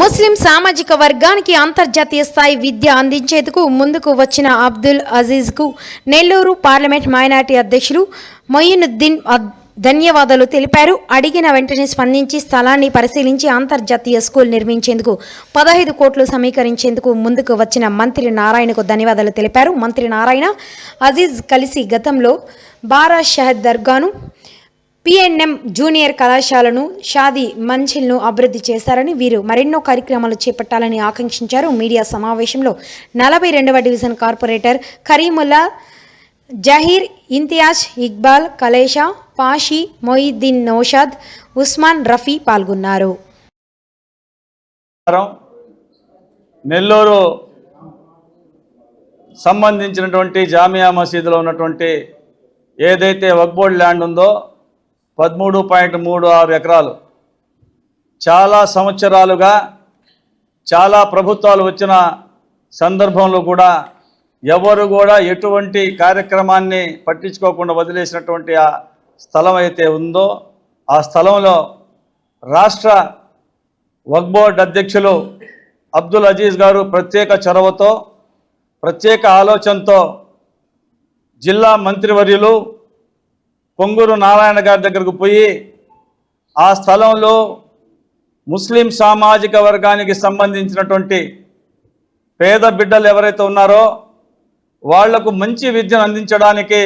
ముస్లిం సామాజిక వర్గానికి అంతర్జాతీయ స్థాయి విద్య అందించేందుకు ముందుకు వచ్చిన అబ్దుల్ అజీజ్కు నెల్లూరు పార్లమెంట్ మైనార్టీ అధ్యక్షులు మొయినుద్దీన్ ధన్యవాదాలు తెలిపారు. అడిగిన వెంటనే స్పందించి స్థలాన్ని పరిశీలించి అంతర్జాతీయ స్కూల్ నిర్మించేందుకు 15 కోట్లు సమీకరించేందుకు ముందుకు వచ్చిన మంత్రి నారాయణకు ధన్యవాదాలు తెలిపారు. మంత్రి నారాయణ, అజీజ్ కలిసి గతంలో బారా షహద్ దర్గాను, PNM జూనియర్ కళాశాలను, షాదీ మంజిల్ను అభివృద్ధి చేశారని, వీరు మరెన్నో కార్యక్రమాలు చేపట్టాలని ఆకాంక్షించారు. మీడియా సమావేశంలో 42వ డివిజన్ కార్పొరేటర్ కరీముల్లా, జహీర్, ఇంతియాజ్, ఇక్బాల్, కలేషా, పాషి, మొయిద్దీన్ నౌషాద్, ఉస్మాన్, రఫీ పాల్గొన్నారు. నెల్లూరు సంబంధించినటువంటి జామియా మసీదులో ఉన్నటువంటి ఏదైతే వక్ఫ్ బోర్డ్ ల్యాండ్ ఉందో 13.36 ఎకరాలు చాలా సంవత్సరాలుగా చాలా ప్రభుత్వాలు వచ్చిన సందర్భంలో కూడా ఎవరు కూడా ఎటువంటి కార్యక్రమాన్ని పట్టించుకోకుండా వదిలేసినటువంటి ఆ స్థలం అయితే ఉందో ఆ స్థలంలో రాష్ట్ర వక్ఫ్ బోర్డ్ అధ్యక్షులు అబ్దుల్ అజీజ్ గారు ప్రత్యేక చొరవతో ప్రత్యేక ఆలోచనతో జిల్లా మంత్రివర్యులు పొంగూరు నారాయణ గారి దగ్గరకు పోయి ఆ స్థలంలో ముస్లిం సామాజిక వర్గానికి సంబంధించినటువంటి పేద బిడ్డలు ఎవరైతే ఉన్నారో వాళ్లకు మంచి విద్యను అందించడానికి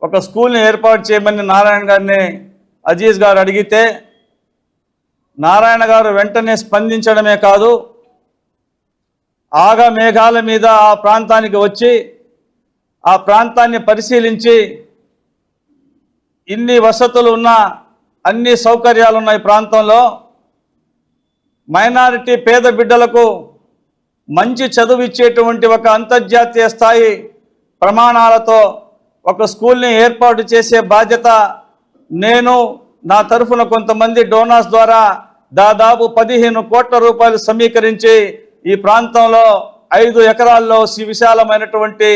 ఒక స్కూల్ని ఏర్పాటు చేయమని నారాయణ గారిని అజీజ్ గారు అడిగితే నారాయణ గారు వెంటనే స్పందించడమే కాదు, ఆగ మేఘాల మీద ఆ ప్రాంతానికి వచ్చి ఆ ప్రాంతాన్ని పరిశీలించి ఇన్ని వసతులు ఉన్న అన్ని సౌకర్యాలు ఉన్న ఈ ప్రాంతంలో మైనారిటీ పేద బిడ్డలకు మంచి చదువు ఇచ్చేటువంటి ఒక అంతర్జాతీయ స్థాయి ప్రమాణాలతో ఒక స్కూల్ని ఏర్పాటు చేసే బాధ్యత నేను నా తరఫున కొంతమంది డోనర్స్ ద్వారా దాదాపు 15 కోట్ల రూపాయలు సమీకరించి ఈ ప్రాంతంలో 5 ఎకరాల్లో విశాలమైనటువంటి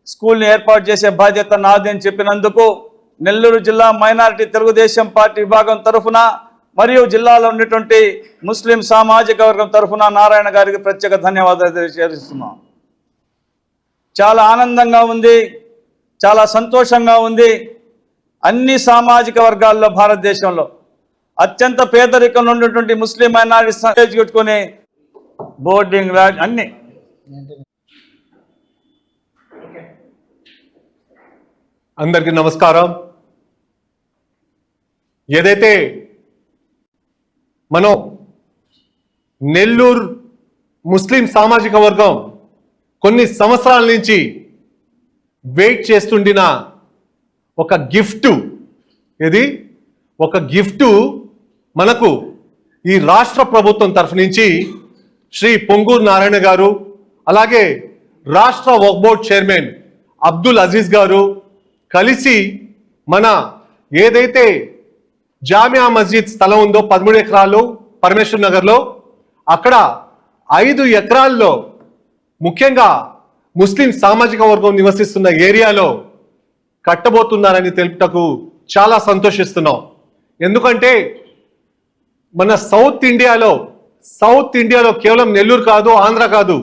స్కూల్ని ఏర్పాటు చేసే బాధ్యత నాది అని చెప్పినందుకు నెల్లూరు జిల్లా మైనారిటీ తెలుగుదేశం పార్టీ విభాగం తరఫున మరియు జిల్లాలో ఉన్నటువంటి ముస్లిం సామాజిక వర్గం తరఫున నారాయణ గారికి ప్రత్యేక ధన్యవాదాలు తెలియజేస్తున్నాం. చాలా ఆనందంగా ఉంది, చాలా సంతోషంగా ఉంది. అన్ని సామాజిక వర్గాల్లో భారతదేశంలో అత్యంత పేదరికంలో ఉన్నటువంటి ముస్లిం మైనారిటీ పెట్టుకుని బోర్డింగ్ అన్ని అందరికీ నమస్కారం. ఏదైతే మనం నెల్లూరు ముస్లిం సామాజిక వర్గం కొన్ని సంవత్సరాల నుంచి వెయిట్ చేస్తుండిన ఒక గిఫ్ట్, ఇది ఒక గిఫ్ట్ మనకు ఈ రాష్ట్ర ప్రభుత్వం తరఫు నుంచి శ్రీ పొంగూరు నారాయణ గారు, అలాగే రాష్ట్ర వక్ఫ్ బోర్డ్ చైర్మన్ అబ్దుల్ అజీజ్ గారు కలిసి మన ఏదైతే జామియా మస్జిద్ స్థలం ఉందో 13 ఎకరాలు పరమేశ్వర్ నగర్లో, అక్కడ 5 ఎకరాల్లో ముఖ్యంగా ముస్లిం సామాజిక వర్గం నివసిస్తున్న ఏరియాలో కట్టబోతున్నారని తెలుపుటకు చాలా సంతోషిస్తున్నాం. ఎందుకంటే మన సౌత్ ఇండియాలో కేవలం నెల్లూరు కాదు, ఆంధ్ర కాదు,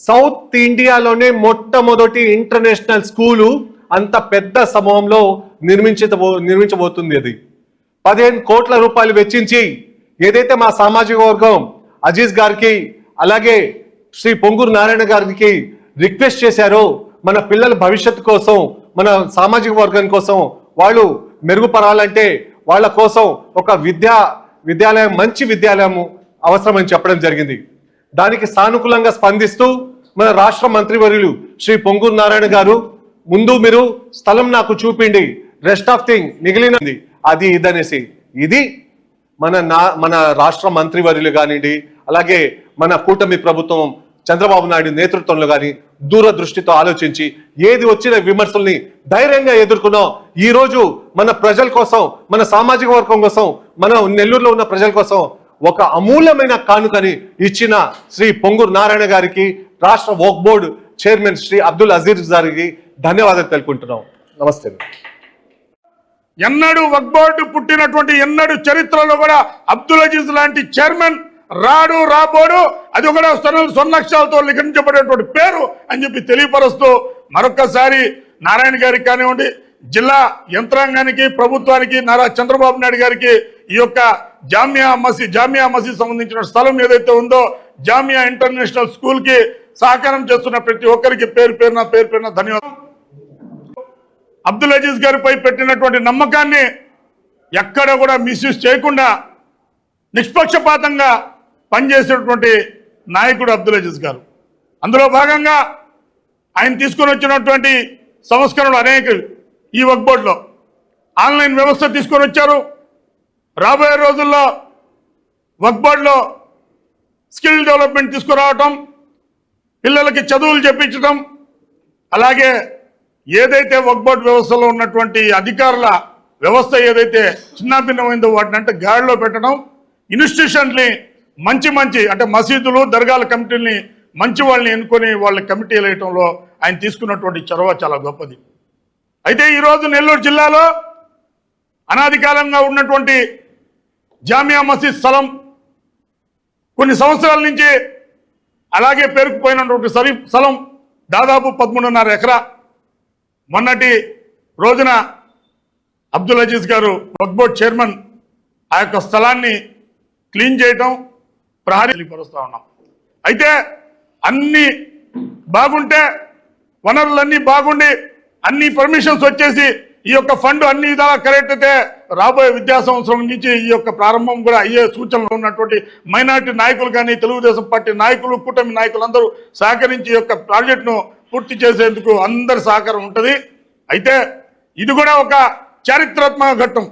సౌత్ ఇండియాలోనే మొట్టమొదటి ఇంటర్నేషనల్ స్కూలు అంత పెద్ద సమూహంలో నిర్మించబోతుంది. అది 15 కోట్ల రూపాయలు వెచ్చించి ఏదైతే మా సామాజిక వర్గం అజీజ్ గారికి అలాగే శ్రీ పొంగూరు నారాయణ గారికి రిక్వెస్ట్ చేశారో, మన పిల్లల భవిష్యత్తు కోసం, మన సామాజిక వర్గం కోసం వాళ్ళు మెరుగుపడాలంటే వాళ్ళ కోసం ఒక విద్యాలయం మంచి విద్యాలయం అవసరమని చెప్పడం జరిగింది. దానికి సానుకూలంగా స్పందిస్తూ మన రాష్ట్ర మంత్రివర్యులు శ్రీ పొంగూరు నారాయణ గారు, ముందు మీరు స్థలం నాకు చూపిండి, రెస్ట్ ఆఫ్ థింగ్ మిగిలినది అది ఇదనేసి, ఇది మన రాష్ట్ర మంత్రివర్యులు కానివ్వండి, అలాగే మన కూటమి ప్రభుత్వం చంద్రబాబు నాయుడు నేతృత్వంలో కానీ దూరదృష్టితో ఆలోచించి ఏది వచ్చిన విమర్శల్ని ధైర్యంగా ఎదుర్కొన్నాం. ఈ రోజు మన ప్రజల కోసం, మన సామాజిక వర్గం కోసం, మన నెల్లూరులో ఉన్న ప్రజల కోసం ఒక అమూల్యమైన కానుకని ఇచ్చిన శ్రీ పొంగూరు నారాయణ గారికి, రాష్ట్ర వక్ఫ్ బోర్డు చైర్మన్ శ్రీ అబ్దుల్ అజీజ్ గారికి ధన్యవాదాలు తెలుపుకుంటున్నాం. నమస్తే. ఎన్నడూ వక్ఫ్ బోర్డు పుట్టినటువంటి ఎన్నడూ చరిత్రలో కూడా అబ్దుల్ అజీజ్ లాంటి చైర్మన్ రాడు రాబోడు అది కూడా స్వర్ణాక్షరాలతో లిఖించబడేటువంటి పేరు అని చెప్పి తెలియపరుస్తూ మరొక్కసారి నారాయణ గారికి కానివ్వండి, జిల్లా యంత్రాంగానికి, ప్రభుత్వానికి, నారా చంద్రబాబు నాయుడు గారికి ఈ యొక్క జామియా మసీద్ సంబంధించిన స్థలం ఏదైతే ఉందో జామియా ఇంటర్నేషనల్ స్కూల్ కి సహకారం చేస్తున్న ప్రతి ఒక్కరికి పేరు పేరున ధన్యవాదాలు. అబ్దుల్ అజీజ్ గారిపై పెట్టినటువంటి నమ్మకాన్ని ఎక్కడ కూడా మిస్యూజ్ చేయకుండా నిష్పక్షపాతంగా పనిచేసేటువంటి నాయకుడు అబ్దుల్ అజీజ్ గారు. అందులో భాగంగా ఆయన తీసుకొని వచ్చినటువంటి సంస్కరణలు అనేక ఈ వక్ఫ్ బోర్డులో ఆన్లైన్ వ్యవస్థ తీసుకొని వచ్చారు. రాబోయే రోజుల్లో వక్ఫ్ బోర్డులో స్కిల్ డెవలప్మెంట్ తీసుకురావటం, పిల్లలకి చదువులు చెప్పించడం, అలాగే ఏదైతే వక్ఫ్ బోర్డు వ్యవస్థలో ఉన్నటువంటి అధికారుల వ్యవస్థ ఏదైతే చిన్నాభిన్నమైందో వాటిని అంటే గాడిలో పెట్టడం, ఇన్స్టిట్యూషన్ని మంచి అంటే మసీదులు దర్గాల కమిటీని మంచి వాళ్ళని ఎన్నుకొని వాళ్ళ కమిటీలు వేయటంలో ఆయన తీసుకున్నటువంటి చొరవ చాలా గొప్పది. అయితే ఈరోజు నెల్లూరు జిల్లాలో అనాది కాలంగా ఉన్నటువంటి జామియా మసీద్ స్థలం కొన్ని సంవత్సరాల నుంచి అలాగే పేరుకుపోయినటువంటి స్థలం దాదాపు 13.5 ఎకరా. మొన్నటి రోజున అబ్దుల్ అజీజ్ గారు వక్ఫ్ బోర్డ్ చైర్మన్ ఆ యొక్క స్థలాన్ని క్లీన్ చేయటం తెలియపరుస్తూ ఉన్నాం. అయితే అన్ని బాగుంటే, వనరులన్నీ బాగుండి అన్ని పర్మిషన్స్ వచ్చేసి ఈ యొక్క ఫండ్ అన్ని విధాలా కరెక్ట్ అయితే రాబోయే విద్యా సంవత్సరం నుంచి ఈ యొక్క ప్రారంభం కూడా అయ్యే సూచనలు ఉన్నటువంటి మైనార్టీ నాయకులు కానీ, తెలుగుదేశం పార్టీ నాయకులు, కూటమి నాయకులందరూ సహకరించి ఈ యొక్క ప్రాజెక్టును పూర్తి చేసేందుకు అందరి సహకారం ఉంటుంది. అయితే ఇది కూడా ఒక చారిత్రాత్మక ఘట్టం.